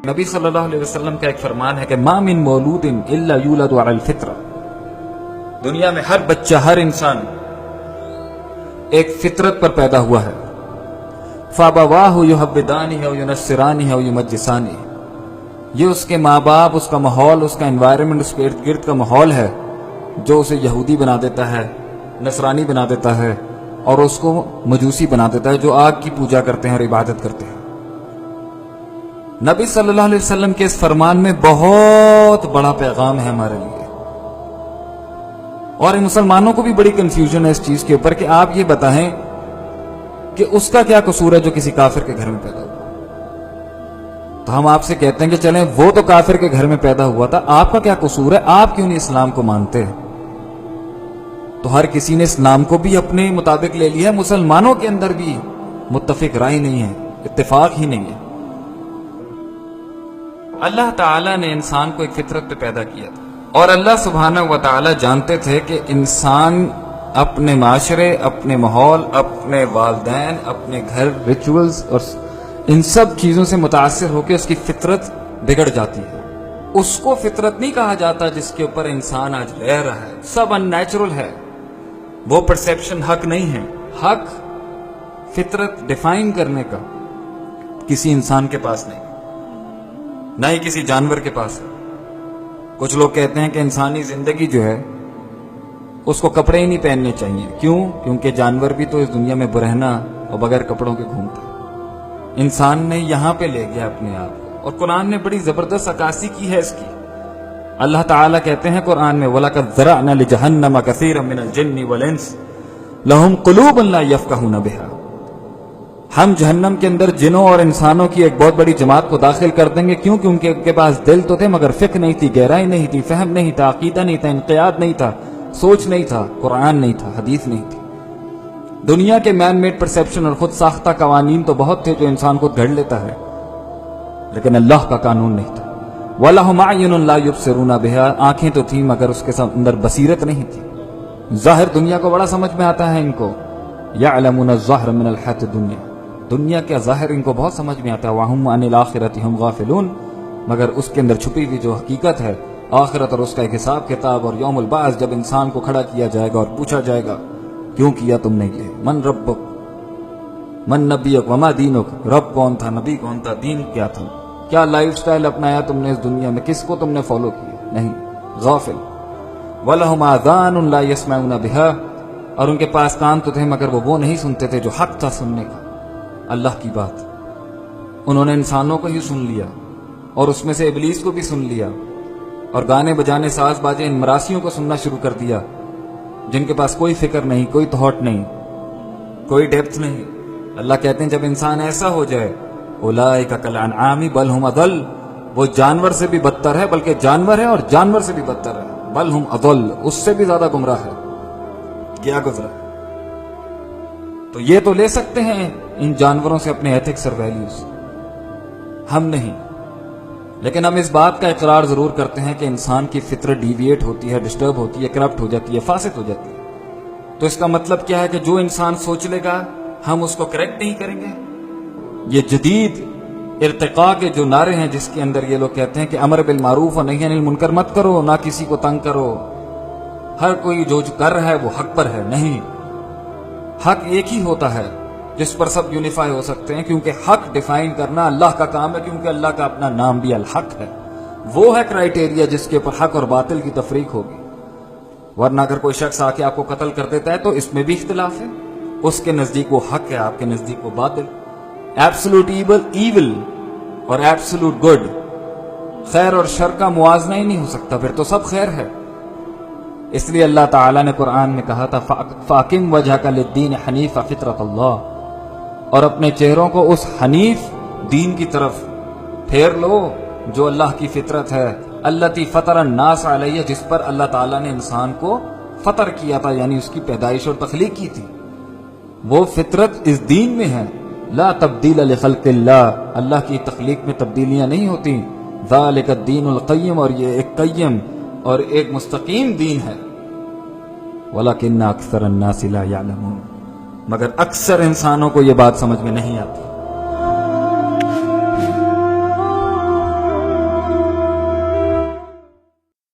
نبی صلی اللہ علیہ وسلم کا ایک فرمان ہے کہ ما من مولود الا یولد علی الفطرہ، دنیا میں ہر بچہ، ہر انسان ایک فطرت پر پیدا ہوا ہے. فابواہ یحودانہ او ینصرانہ او یمجسانہ، یہ اس کے ماں باپ، اس کا ماحول، اس کا انوائرمنٹ، اس کے ارد گرد کا ماحول ہے جو اسے یہودی بنا دیتا ہے، نصرانی بنا دیتا ہے، اور اس کو مجوسی بنا دیتا ہے جو آگ کی پوجا کرتے ہیں اور عبادت کرتے ہیں. نبی صلی اللہ علیہ وسلم کے اس فرمان میں بہت بڑا پیغام ہے ہمارے لیے، اور مسلمانوں کو بھی بڑی کنفیوژن ہے اس چیز کے اوپر کہ آپ یہ بتائیں کہ اس کا کیا قصور ہے جو کسی کافر کے گھر میں پیدا ہوا. تو ہم آپ سے کہتے ہیں کہ چلیں وہ تو کافر کے گھر میں پیدا ہوا تھا، آپ کا کیا قصور ہے؟ آپ کیوں نہیں اسلام کو مانتے؟ تو ہر کسی نے اسلام کو بھی اپنے مطابق لے لیا ہے، مسلمانوں کے اندر بھی متفق رائے نہیں ہے، اتفاق ہی نہیں ہے. اللہ تعالیٰ نے انسان کو ایک فطرت پہ پیدا کیا تھا، اور اللہ سبحانہ و تعالیٰ جانتے تھے کہ انسان اپنے معاشرے، اپنے ماحول، اپنے والدین، اپنے گھر، ریچولز اور ان سب چیزوں سے متاثر ہو کے اس کی فطرت بگڑ جاتی ہے. اس کو فطرت نہیں کہا جاتا جس کے اوپر انسان آج رہ رہا ہے، سب ان نیچرل ہے، وہ پرسیپشن حق نہیں ہے. حق فطرت ڈیفائن کرنے کا کسی انسان کے پاس نہیں، نہ ہی کسی جانور کے پاس ہے. کچھ لوگ کہتے ہیں کہ انسانی زندگی جو ہے اس کو کپڑے ہی نہیں پہننے چاہیے. کیوں؟ کیونکہ جانور بھی تو اس دنیا میں برہنہ اور بغیر کپڑوں کے گھومتا ہے. انسان نے یہاں پہ لے گیا اپنے آپ کو، اور قرآن نے بڑی زبردست عکاسی کی ہے اس کی. اللہ تعالیٰ کہتے ہیں قرآن میں وَلَقَدْ ذَرَأْنَا لِجَهَنَّمَ كَثِيرًا مِنَ الْجِنِّ وَالْإِنسِ لَهُمْ قُلُوبٌ لَا يَفْقَهُونَ بِهَا، ہم جہنم کے اندر جنوں اور انسانوں کی ایک بہت بڑی جماعت کو داخل کر دیں گے. کیوں؟ کیونکہ ان کے پاس دل تو تھے مگر فقہ نہیں تھی، گہرائی نہیں تھی، فہم نہیں تھا، عقیدہ نہیں تھا، انقیاد نہیں تھا، سوچ نہیں تھا، قرآن نہیں تھا، حدیث نہیں تھی. دنیا کے مین میڈ پرسیپشن اور خود ساختہ قوانین تو بہت تھے جو انسان کو گھڑ لیتا ہے، لیکن اللہ کا قانون نہیں تھا. وَلَهُمْ أَعْيُنٌ لَا يُبْصِرُونَ بِهَا، آنکھیں تو تھیں مگر اس کے اندر بصیرت نہیں تھی. ظاہر دنیا کو بڑا سمجھ میں آتا ہے ان کو، يَعْلَمُونَ الظَّاهِرَ مِنَ الْحَيَاةِ الدُّنْيَا، دنیا کا ظاہر ان کو بہت سمجھ میں آتا ہے. وَهُمْ عَنِ الْآخِرَةِ هُمْ غَافِلُونَ، مگر اس کے اندر چھپی ہوئی جو حقیقت ہے آخرت اور اس کا ایک حساب کتاب اور یوم البعث، جب انسان کو کھڑا کیا جائے گا اور پوچھا جائے گا کیوں کیا تم نے یہ، من ربک من نبیک وما دینک، رب کون تھا، نبی کون تھا، دین کیا تھا، کیا لائف سٹائل اپنایا تم نے اس دنیا میں، کس کو تم نے فالو کیا؟ نہیں، غافل. وَلَهُمْ آذَانٌ لَا يَسْمَعُونَ بِهَا، اور ان کے پاس کان تو تھے مگر وہ نہیں سنتے تھے جو حق تھا سننے کا، اللہ کی بات. انہوں نے انسانوں کو ہی سن لیا اور اس میں سے ابلیس کو بھی سن لیا، اور گانے بجانے، ساز باجے، ان مراسیوں کو سننا شروع کر دیا جن کے پاس کوئی فکر نہیں، کوئی تھاٹ نہیں، کوئی ڈیپتھ نہیں. اللہ کہتے ہیں جب انسان ایسا ہو جائے اولئک کالانعام بل ہم اضل، وہ جانور سے بھی بدتر ہے، بلکہ جانور ہے اور جانور سے بھی بدتر ہے، بل ہم اضل، اس سے بھی زیادہ گمراہ ہے. کیا گزرا ہے؟ تو یہ تو لے سکتے ہیں ان جانوروں سے اپنے ایتھکس اور ویلیوز، ہم نہیں. لیکن ہم اس بات کا اقرار ضرور کرتے ہیں کہ انسان کی فطرت ڈیویٹ ہوتی ہے، ڈسٹرب ہوتی ہے، کرپٹ ہو جاتی ہے، فاسد ہو جاتی ہے. تو اس کا مطلب کیا ہے کہ جو انسان سوچ لے گا ہم اس کو کریکٹ نہیں کریں گے. یہ جدید ارتقاء کے جو نعرے ہیں جس کے اندر یہ لوگ کہتے ہیں کہ امر بالمعروف اور نہی عن المنکر مت کرو، نہ کسی کو تنگ کرو، ہر کوئی جو کر رہا ہے وہ حق پر ہے. نہیں، حق ایک ہی ہوتا ہے جس پر سب یونیفائی ہو سکتے ہیں، کیونکہ حق ڈیفائن کرنا اللہ کا کام ہے، کیونکہ اللہ کا اپنا نام بھی الحق ہے. وہ ہے کرائیٹیریا جس کے اوپر حق اور باطل کی تفریق ہوگی. ورنہ اگر کوئی شخص آ کے آپ کو قتل کر دیتا ہے تو اس میں بھی اختلاف ہے، اس کے نزدیک وہ حق ہے، آپ کے نزدیک وہ باطل. ایبسولوٹ ایول اور ایبسولوٹ گڈ، خیر اور شر کا موازنہ ہی نہیں ہو سکتا، پھر تو سب خیر ہے. اس لیے اللہ تعالیٰ نے قرآن میں کہا تھا فَأَقِمْ وَجْهَكَ لِلدِّينِ حَنِيفًا فِطْرَةَ اللَّهِ، اور اپنے چہروں کو اس حنیف دین کی طرف پھیر لو جو اللہ کی فطرت ہے، الَّتِي فَطَرَ النَّاسَ عَلَيْهَا، جس پر اللہ تعالیٰ نے انسان کو فطر کیا تھا، یعنی اس کی پیدائش اور تخلیق کی تھی. وہ فطرت اس دین میں ہے. لا تبدیل لخلق اللہ، اللہ کی تخلیق میں تبدیلیاں نہیں ہوتی. ذالک الدین القیم، اور یہ ایک قیم اور ایک مستقیم دین ہے. ولیکن اکثر الناس لا یعلمون، مگر اکثر انسانوں کو یہ بات سمجھ میں نہیں آتی.